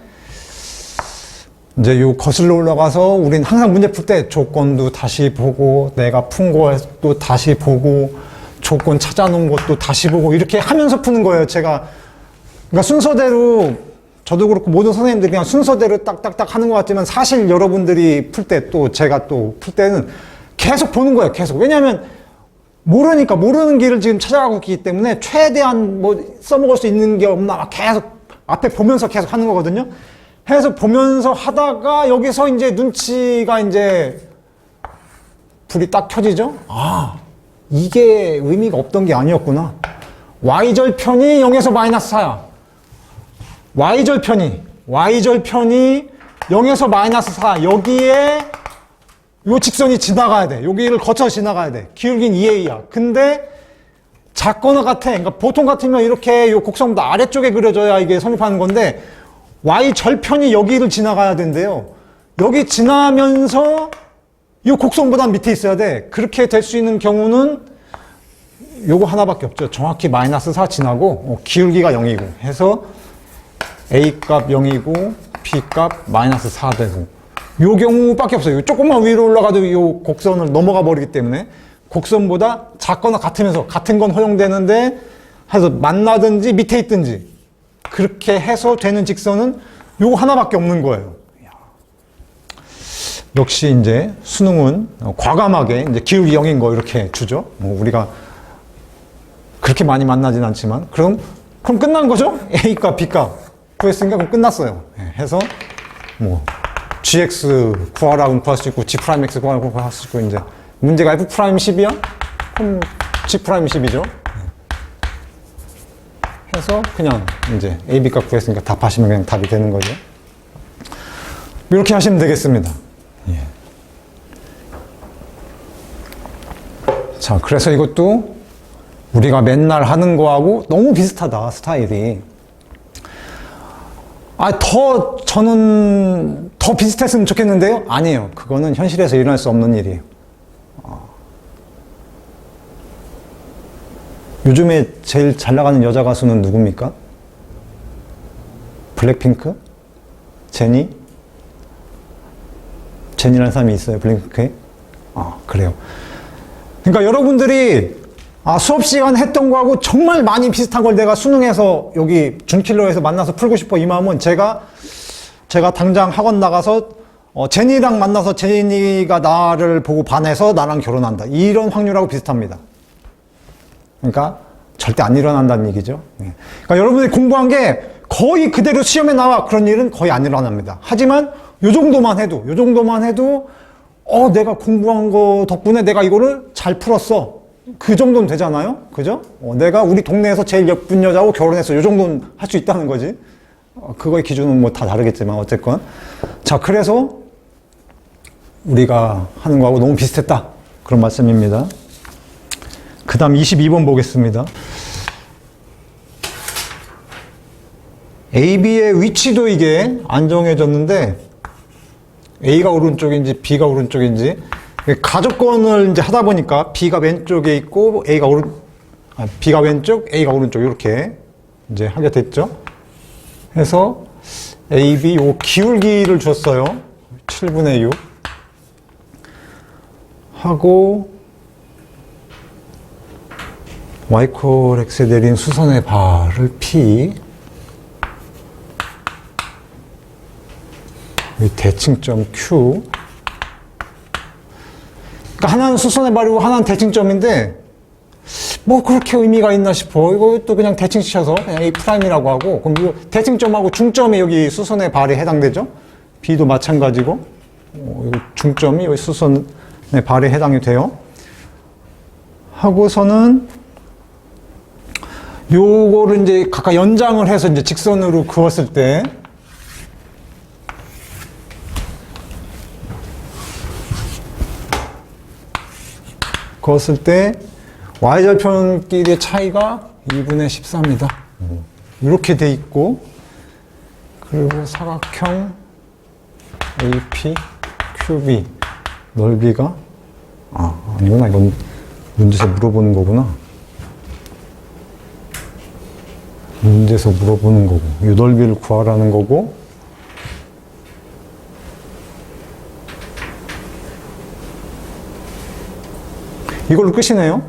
요 거슬러 올라가서 우린 항상 문제 풀 때 조건도 다시 보고 내가 푼 것도 다시 보고 조건 찾아놓은 것도 다시 보고 이렇게 하면서 푸는 거예요. 제가 그러니까 순서대로 저도 그렇고 모든 선생님들이 그냥 순서대로 딱딱딱 하는 것 같지만 사실 여러분들이 풀 때 또 제가 또 풀 때는 계속 보는 거예요. 계속. 왜냐하면 모르니까 모르는 길을 지금 찾아가고 있기 때문에 최대한 뭐 써먹을 수 있는 게 없나 계속 앞에 보면서 계속 하는 거거든요. 해서 보면서 하다가 여기서 이제 눈치가 이제 불이 딱 켜지죠. 이게 의미가 없던 게 아니었구나. y절편이 0에서 마이너스 4야. y절편이 0에서 마이너스 4 여기에 요 직선이 지나가야 돼. 여기를 거쳐 지나가야 돼. 기울기는 2a야. 근데 작거나 같아. 그러니까 보통 같으면 이렇게 요 곡선보다 아래쪽에 그려져야 이게 성립하는 건데 y절편이 여기를 지나가야 된대요. 여기 지나면서 이 곡선보다 밑에 있어야 돼. 그렇게 될 수 있는 경우는 요거 하나밖에 없죠. 정확히 마이너스 4 지나고 기울기가 0이고 해서 a 값 0이고 b 값 마이너스 4 되고 요 경우밖에 없어요. 조금만 위로 올라가도 요 곡선을 넘어가 버리기 때문에 곡선보다 작거나 같으면서 같은 건 허용되는데 해서 만나든지 밑에 있든지 그렇게 해서 되는 직선은 요거 하나밖에 없는 거예요. 역시 이제 수능은 과감하게 이제 기울기 0인 거 이렇게 주죠. 뭐 우리가 그렇게 많이 만나진 않지만 그럼 끝난 거죠? A값, B값 구했으니까 그럼 끝났어요. 해서 뭐 GX 구하라 그럼 구할 수 있고 G'X 구하라 구할 수 있고 이제 문제가 F'10이야? 그럼 G'10이죠. 해서 그냥 이제 A, B값 구했으니까 답하시면 그냥 답이 되는 거죠. 이렇게 하시면 되겠습니다. 예. 자, 그래서 이것도 우리가 맨날 하는 거하고 너무 비슷하다, 스타일이. 저는 더 비슷했으면 좋겠는데요? 아니에요. 그거는 현실에서 일어날 수 없는 일이에요. 요즘에 제일 잘 나가는 여자 가수는 누굽니까? 블랙핑크? 제니? 제니라는 사람이 있어요, 블랙핑크에? 그래요. 그러니까 여러분들이 수업 시간 했던 거하고 정말 많이 비슷한 걸 내가 수능에서 여기 준킬러에서 만나서 풀고 싶어 이 마음은 제가 당장 학원 나가서 제니랑 만나서 제니가 나를 보고 반해서 나랑 결혼한다. 이런 확률하고 비슷합니다. 그러니까 절대 안 일어난다는 얘기죠. 그러니까 여러분들이 공부한 게 거의 그대로 시험에 나와 그런 일은 거의 안 일어납니다. 하지만 요 정도만 해도 내가 공부한 거 덕분에 내가 이거를 잘 풀었어. 그 정도는 되잖아요. 그죠? 내가 우리 동네에서 제일 예쁜 여자하고 결혼해서 요 정도는 할 수 있다는 거지. 그거의 기준은 뭐 다 다르겠지만 어쨌건. 자, 그래서 우리가 하는 거하고 너무 비슷했다. 그런 말씀입니다. 그 다음 22번 보겠습니다. A, B의 위치도 이게 안 정해졌는데 A가 오른쪽인지 B가 오른쪽인지 가족권을 이제 하다 보니까 B가 왼쪽에 있고 B가 왼쪽, A가 오른쪽 이렇게 이제 하게 됐죠. 해서 A, B 요 기울기를 줬어요. 7분의 6 하고 Y 콜 X에 내린 수선의 발을 P 대칭점 Q. 그러니까 하나는 수선의 발이고 하나는 대칭점인데 뭐 그렇게 의미가 있나 싶어. 이것도 그냥 대칭시켜서 그냥 A'이라고 하고 그럼 이 대칭점하고 중점이 여기 수선의 발에 해당되죠. B도 마찬가지고 여기 중점이 여기 수선의 발에 해당이 돼요. 하고서는 요거를 이제 각각 연장을 해서 이제 직선으로 그었을 때 Y절편끼리의 차이가 2분의 14입니다. 이렇게 돼 있고, 그리고 사각형 AP, QB 넓이가 아니구나. 이건 문제에서 물어보는 거구나. 문제에서 물어보는 거고, 이 넓이를 구하라는 거고, 이걸로 끝이네요.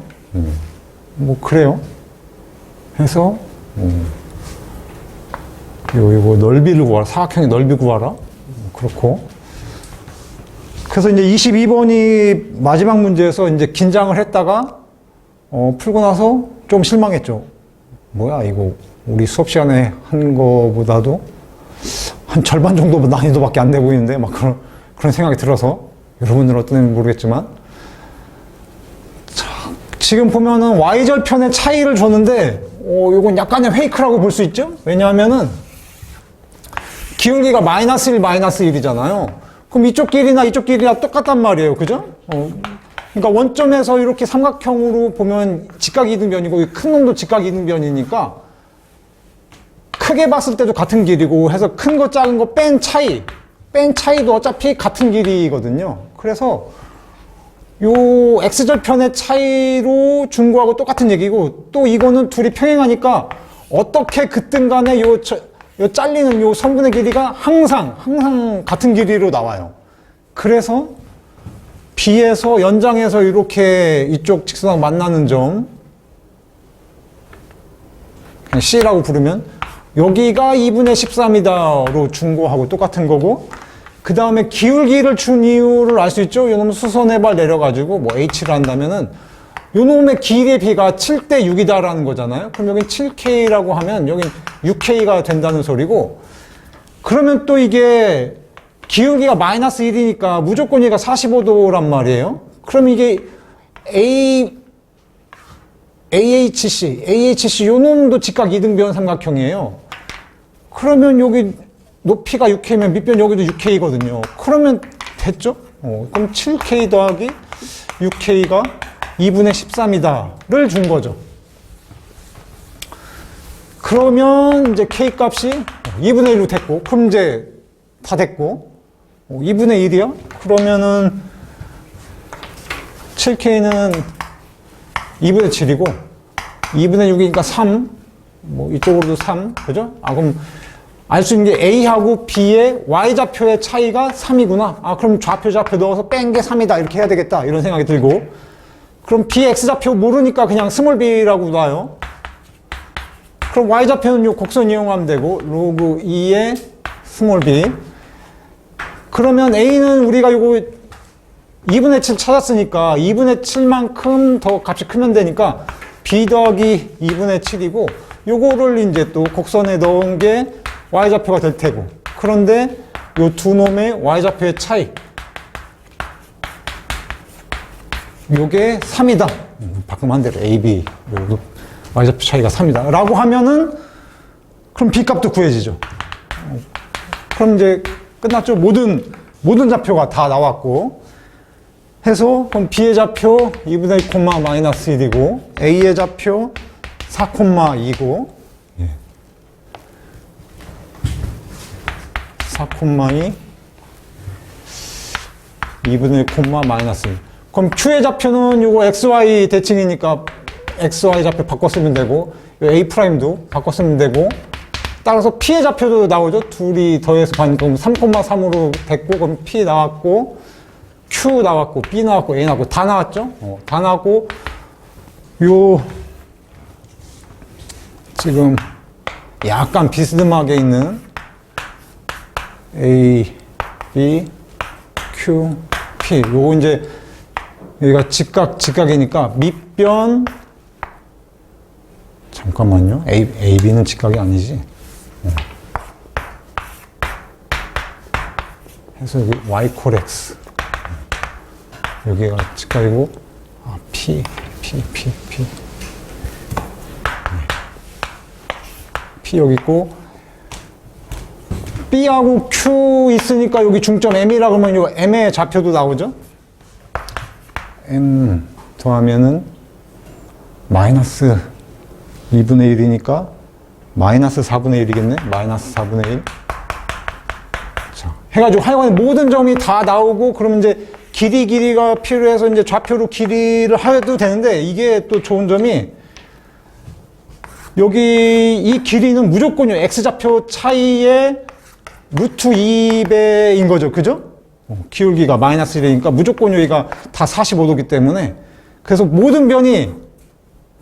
뭐 그래요. 해서 이거 넓이를 구하라. 사각형의 넓이 구하라. 그렇고. 그래서 이제 22번이 마지막 문제에서 이제 긴장을 했다가 풀고 나서 좀 실망했죠. 뭐야 이거 우리 수업 시간에 한 거보다도 한 절반 정도 난이도밖에 안 돼 보이는데 막 그런 생각이 들어서 여러분들은 어떤지 모르겠지만. 지금 보면은 Y절편의 차이를 줬는데, 요건 약간의 페이크라고 볼 수 있죠? 왜냐하면은, 기울기가 마이너스 1, 마이너스 1이잖아요. 그럼 이쪽 길이나 이쪽 길이랑 똑같단 말이에요. 그죠? 그러니까 원점에서 이렇게 삼각형으로 보면 직각이등변이고, 큰 놈도 직각이등변이니까, 크게 봤을 때도 같은 길이고, 해서 큰 거 작은 거 뺀 차이도 어차피 같은 길이거든요. 그래서, 요 X절편의 차이로 준 거하고 똑같은 얘기고 또 이거는 둘이 평행하니까 어떻게 그든 간에 요 잘리는 요 선분의 길이가 항상 같은 길이로 나와요. 그래서 B에서 연장해서 이렇게 이쪽 직선하고 만나는 점 그냥 C라고 부르면 여기가 2분의 13이다로 준 거하고 똑같은 거고 그 다음에 기울기를 준 이유를 알 수 있죠? 요놈 수선해발 내려가지고 뭐 H를 한다면은 요놈의 길이의 비가 7대 6이다라는 거잖아요. 그럼 여긴 7K라고 하면 여긴 6K가 된다는 소리고, 그러면 또 이게 기울기가 마이너스 1이니까 무조건 얘가 45도란 말이에요. 그럼 이게 AHC 요놈도 직각 2등변 삼각형이에요. 그러면 여기 높이가 6K면 밑변 여기도 6K거든요. 그러면 됐죠? 그럼 7K 더하기 6K가 2분의 13이다를 준 거죠. 그러면 이제 K 값이 2분의 1로 됐고, 그럼 이제 다 됐고, 2분의 1이요? 그러면은 7K는 2분의 7이고, 2분의 6이니까 3, 뭐 이쪽으로도 3, 그죠? 그럼 알 수 있는 게 A하고 B의 Y좌표의 차이가 3이구나. 그럼 좌표 넣어서 뺀 게 3이다. 이렇게 해야 되겠다. 이런 생각이 들고. 그럼 B X좌표 모르니까 그냥 스몰 b라고 놔요. 그럼 Y좌표는 요 곡선 이용하면 되고, 로그 2의 스몰 b. 그러면 A는 우리가 요거 2분의 7 찾았으니까 2분의 7만큼 더 값이 크면 되니까 B 더하기 2분의 7이고, 요거를 이제 또 곡선에 넣은 게 Y좌표가 될 테고, 그런데 요 두 놈의 Y좌표의 차이, 요게 3이다. 바꾸면 대로 AB, 요 Y좌표 차이가 3이다. 라고 하면은, 그럼 B 값도 구해지죠. 그럼 이제 끝났죠. 모든 좌표가 다 나왔고, 해서, 그럼 B의 좌표 2분의 2, 마이너스 1이고, A의 좌표 4,2고, 4,2, 2분의 1, 마이너스 1. 그럼 Q의 좌표는 요거 XY 대칭이니까 XY 좌표 바꿔 쓰면 되고, A'도 바꿔 쓰면 되고, 따라서 P의 좌표도 나오죠. 둘이 더해서 반니까 3,3으로 됐고, 그럼 P 나왔고, Q 나왔고, B 나왔고, A 나왔고, 다 나왔죠? 다 나왔고, 지금 약간 비스듬하게 있는 A, B, Q, P. 요거 이제 여기가 직각이니까 밑변, 잠깐만요. A, B는 직각이 아니지. 해서 여기 Y 콜 X. 여기가 직각이고, P. P 여기 있고, B하고 Q 있으니까 여기 중점 M이라고 하면 요 M의 좌표도 나오죠? M 더하면은 마이너스 2분의 1이니까 마이너스 4분의 1이겠네? 마이너스 4분의 1. 자, 해가지고 하여간에 모든 점이 다 나오고, 그러면 이제 길이가 필요해서 이제 좌표로 길이를 해도 되는데, 이게 또 좋은 점이, 여기 이 길이는 무조건요, X좌표 차이의 루트 2배인 거죠. 그죠? 기울기가 마이너스 1이니까 무조건 여기가 다 45도기 때문에, 그래서 모든 변이,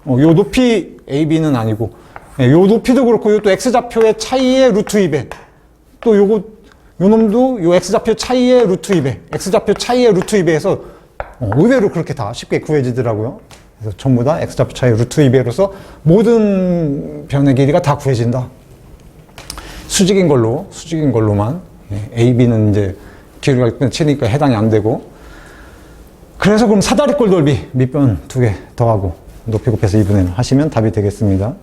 요 높이 AB는 아니고, 요 높이도 그렇고, 요 또 X좌표의 차이의 루트 2배. 또 요 놈도 요 X좌표 차이의 루트 2배. X좌표 차이의 루트 2배에서 의외로 그렇게 다 쉽게 구해지더라고요. 그래서 전부 다 X좌표 차이 루트 2배로서 모든 변의 길이가 다 구해진다. 수직인 걸로만. AB는 이제 기울기가 치니까 해당이 안 되고. 그래서 그럼 사다리꼴 돌비 밑변 2개 더하고 높이 곱해서 2분의 1 하시면 답이 되겠습니다.